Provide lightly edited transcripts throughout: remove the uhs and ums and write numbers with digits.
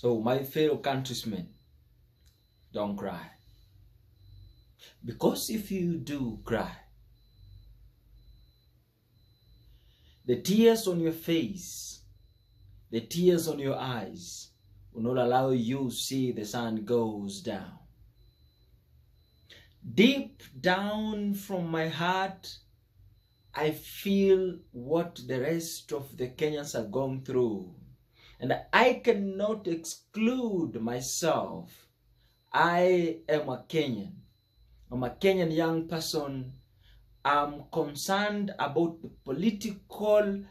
So my fellow countrymen, don't cry. Because if you do cry, the tears on your face, the tears on your eyes will not allow you to see the sun goes down. Deep down from my heart, I feel what the rest of the Kenyans are going through. And I cannot exclude myself. I am a Kenyan. I'm a Kenyan young person. I'm concerned about the political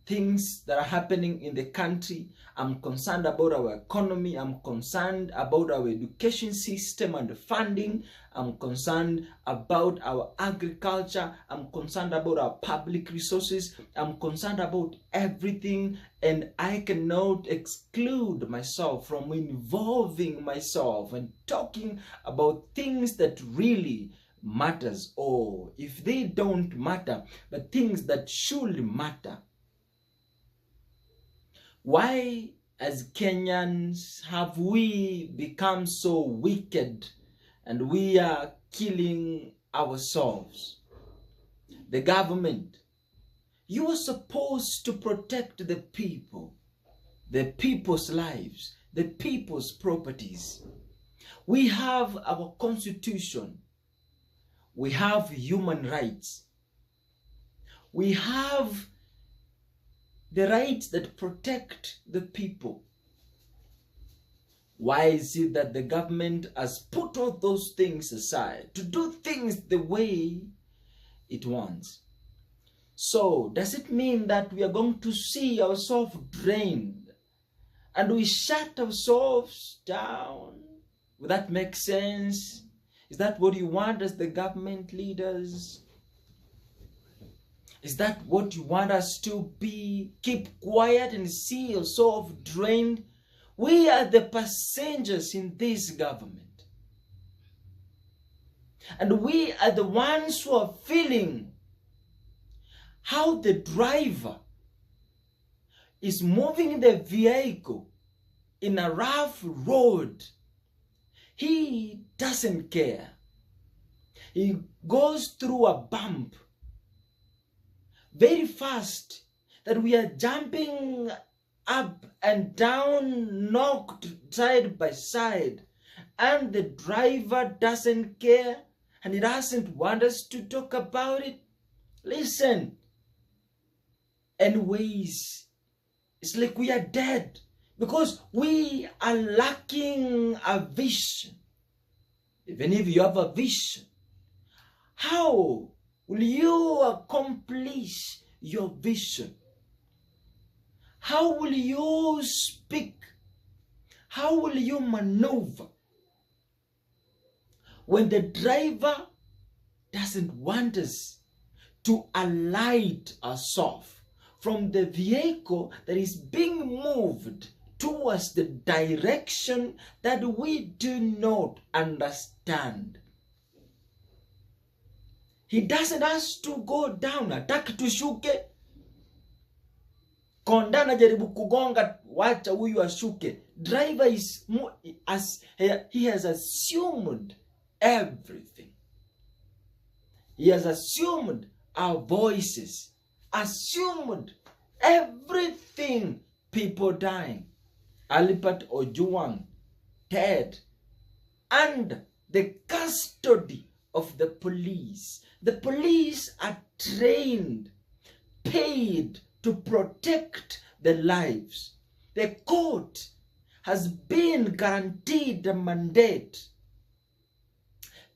things that are happening in the country. I'm concerned about our economy. I'm concerned about our education system and the funding. I'm concerned about our agriculture. I'm concerned about our public resources. I'm concerned about everything, and I cannot exclude myself from involving myself and talking about things that really matters, or if they don't matter, but things that should matter. Why, as Kenyans, have we become so wicked and we are killing ourselves? The government, you are supposed to protect the people, the people's lives, the people's properties. We have our constitution. We have human rights. We have the rights that protect the people. Why is it that the government has put all those things aside to do things the way it wants? So, does it mean that we are going to see ourselves drained and we shut ourselves down? Would that make sense? Is that what you want as the government leaders? Is that what you want us to be? Keep quiet and see yourself drained? We are the passengers in this government. And we are the ones who are feeling how the driver is moving the vehicle in a rough road. He doesn't care. He goes through a bump very fast, that we are jumping up and down, knocked side by side, and the driver doesn't care and he doesn't want us to talk about it. Listen, anyways, it's like we are dead because we are lacking a vision. Even if you have a vision, how will you accomplish your vision? How will you speak? How will you maneuver when the driver doesn't want us to alight ourselves from the vehicle that is being moved towards the direction that we do not understand? He doesn't ask to go down. Hataki tushuke. Konda anajaribu kugonga, wacha huyu ashuke. Driver is he has assumed everything. He has assumed our voices, assumed everything. People dying. Albert Ojwang dead. And the custody of the police. The police are trained, paid to protect the lives. The court has been guaranteed a mandate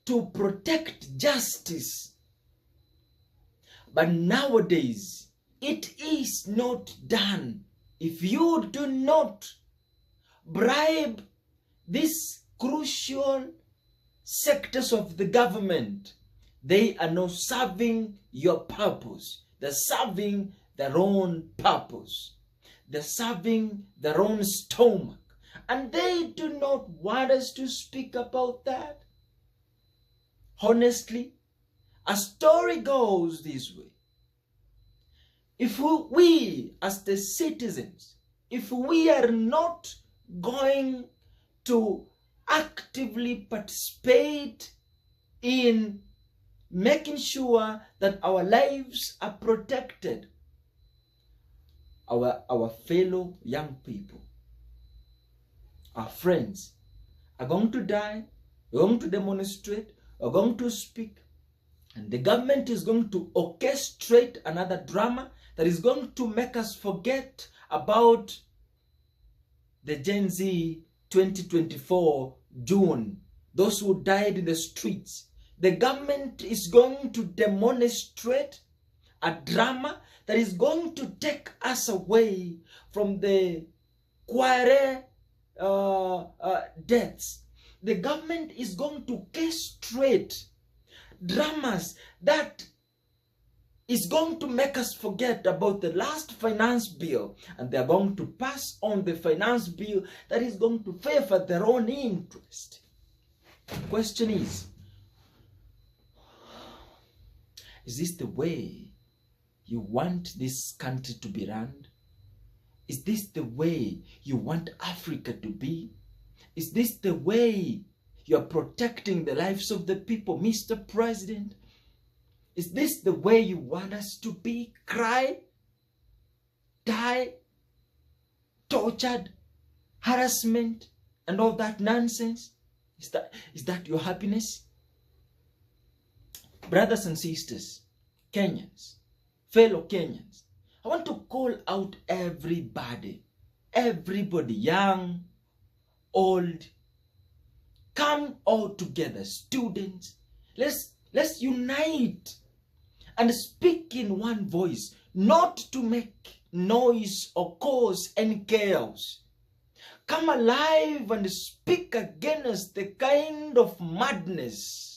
to protect justice. But nowadays, it is not done. If you do not bribe these crucial sectors of the government, they are not serving your purpose. They're serving their own purpose. They're serving their own stomach. And they do not want us to speak about that. Honestly, a story goes this way. If we as the citizens if we are not going to actively participate in making sure that our lives are protected, our fellow young people, our friends are going to die, we're going to demonstrate, we're going to speak, and the government is going to orchestrate another drama that is going to make us forget about the Gen Z 2024 June, those who died in the streets. The government is going to demonstrate a drama that is going to take us away from the Kware deaths. The government is going to castrate dramas that is going to make us forget about the last finance bill, and they are going to pass on the finance bill that is going to favor their own interest. The question is this the way you want this country to be run? Is this the way you want Africa to be? Is this the way you are protecting the lives of the people, Mr. President? Is this the way you want us to be? Cry, die, tortured, harassment, and all that nonsense? Is that your happiness? Brothers and sisters, Kenyans, fellow Kenyans, I want to call out everybody, young, old, come all together, students. Let's unite and speak in one voice, not to make noise or cause any chaos. Come alive and speak against the kind of madness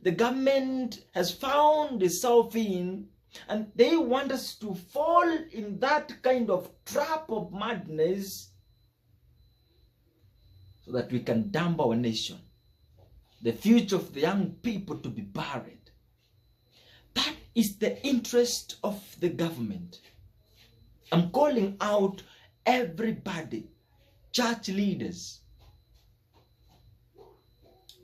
the government has found itself in, and they want us to fall in that kind of trap of madness so that we can dump our nation, the future of the young people to be buried. That is the interest of the government. I'm calling out everybody, church leaders,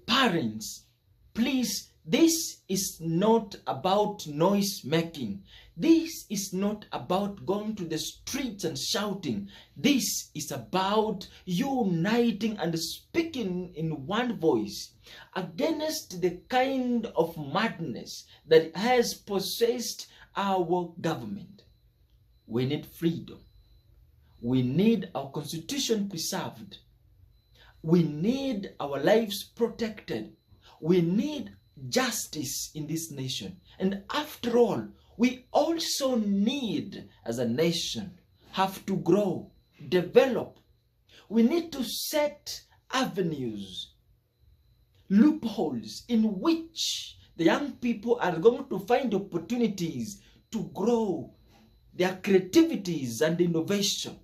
parents, please, this is not about noise making. This is not about going to the streets and shouting. This is about uniting and speaking in one voice against the kind of madness that has possessed our government. We need freedom. We need our constitution preserved. We need our lives protected. We need justice in this nation. And after all, we also need, as a nation, have to grow, develop. We need to set avenues, loopholes in which the young people are going to find opportunities to grow their creativities and innovation.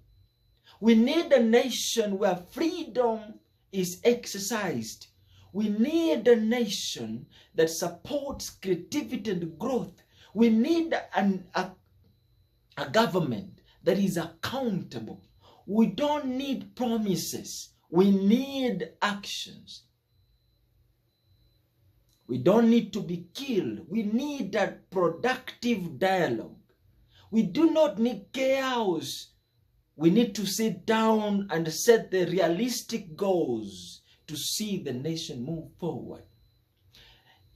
We need a nation where freedom is exercised. We need a nation that supports creativity and growth. We need a government that is accountable. We don't need promises. We need actions. We don't need to be killed. We need a productive dialogue. We do not need chaos. We need to sit down and set the realistic goals to see the nation move forward.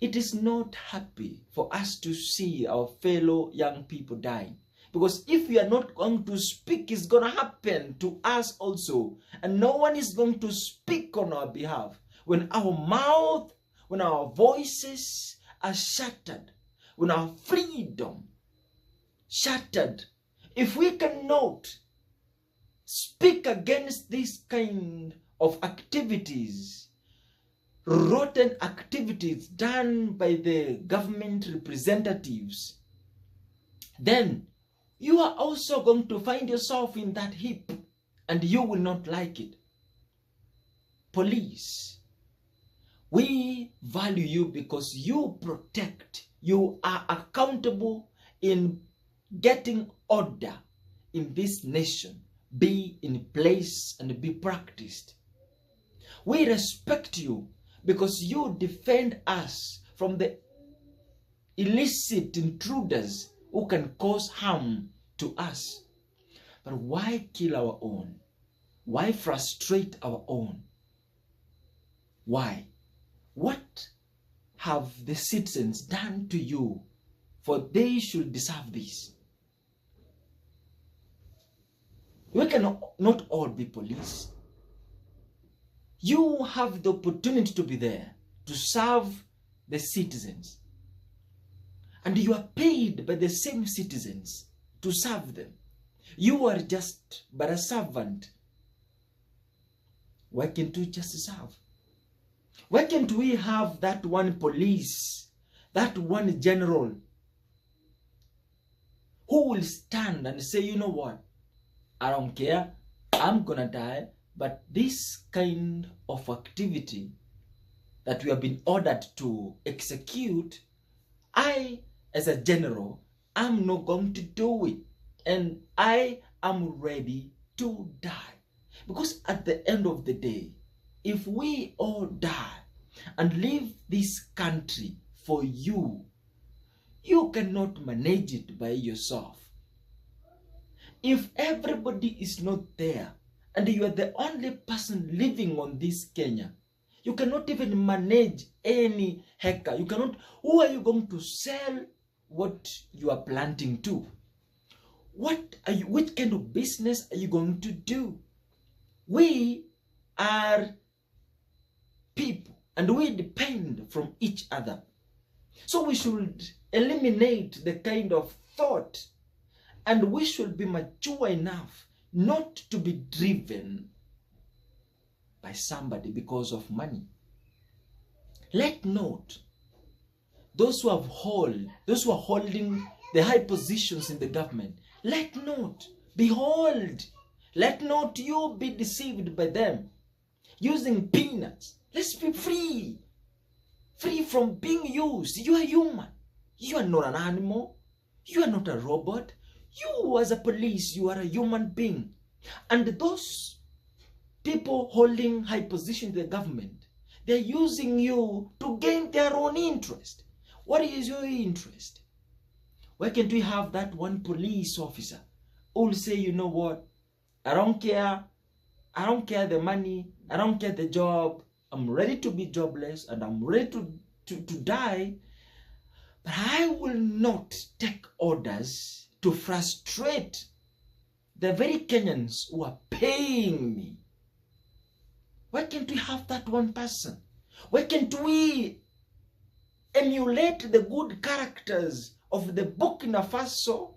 It is not happy for us to see our fellow young people dying. Because if we are not going to speak, it's going to happen to us also. And no one is going to speak on our behalf. When our mouth, when our voices are shattered, when our freedom shattered, if we cannot speak against this kind of activities, rotten activities done by the government representatives, then you are also going to find yourself in that heap, and you will not like it. Police, we value you because you protect, you are accountable in getting order in this nation. be in place and be practiced. We respect you because you defend us from the illicit intruders who can cause harm to us. But why kill our own? Why frustrate our own? Why? What have the citizens done to you for they should deserve this? We cannot not all be police. You have the opportunity to be there to serve the citizens. And you are paid by the same citizens to serve them. You are just but a servant. Why can't we just serve? Why can't we have that one police, that one general who will stand and say, you know what, I don't care, I'm gonna die, but this kind of activity that we have been ordered to execute, I, as a general, I'm not going to do it. And I am ready to die. Because at the end of the day, if we all die and leave this country for you, you cannot manage it by yourself. If everybody is not there and you are the only person living on this Kenya, you cannot even manage any hectare. You cannot. Who are you going to sell what you are planting to? Which kind of business are you going to do? We are people and we depend from each other. So we should eliminate the kind of thought, and we should be mature enough not to be driven by somebody because of money. Let not those who are holding the high positions in the government, let not behold, let not you be deceived by them using peanuts. Let's be free from being used. You are human. You are not an animal. You are not a robot. You as a police, you are a human being. And those people holding high position in the government, they're using you to gain their own interest. What is your interest? Why can't we have that one police officer who will say, you know what, I don't care the money, I don't care the job, I'm ready to be jobless and I'm ready to die, but I will not take orders to frustrate the very Kenyans who are paying me. Why can't we have that one person? Why can't we emulate the good characters of the Burkina Faso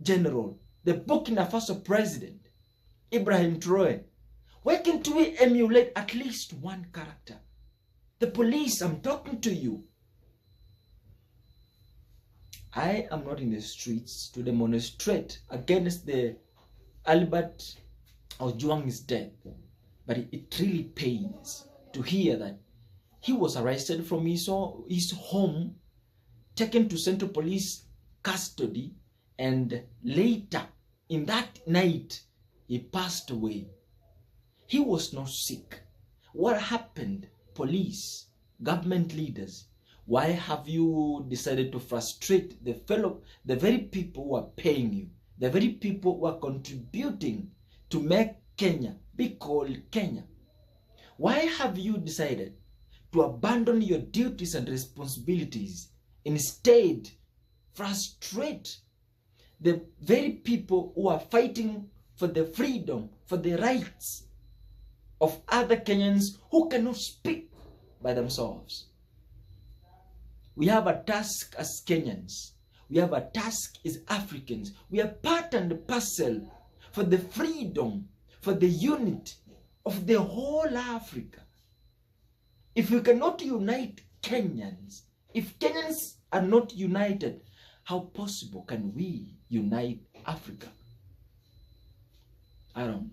general, the Burkina Faso president, Ibrahim Traoré? Why can't we emulate at least one character? The police, I'm talking to you. I am not in the streets to demonstrate against the Albert Ojwang'S death, but it really pains to hear that he was arrested from his home, taken to Central Police custody, and later in that night he passed away. He was not sick. What happened? Police, government leaders, why have you decided to frustrate the very people who are paying you, the very people who are contributing to make Kenya be called Kenya? Why have you decided to abandon your duties and responsibilities, instead frustrate the very people who are fighting for the freedom, for the rights of other Kenyans who cannot speak by themselves? We have a task as Kenyans. We have a task as Africans. We are part and parcel for the freedom, for the unity of the whole Africa. If we cannot unite Kenyans, if Kenyans are not united, how possible can we unite Africa? I don't know.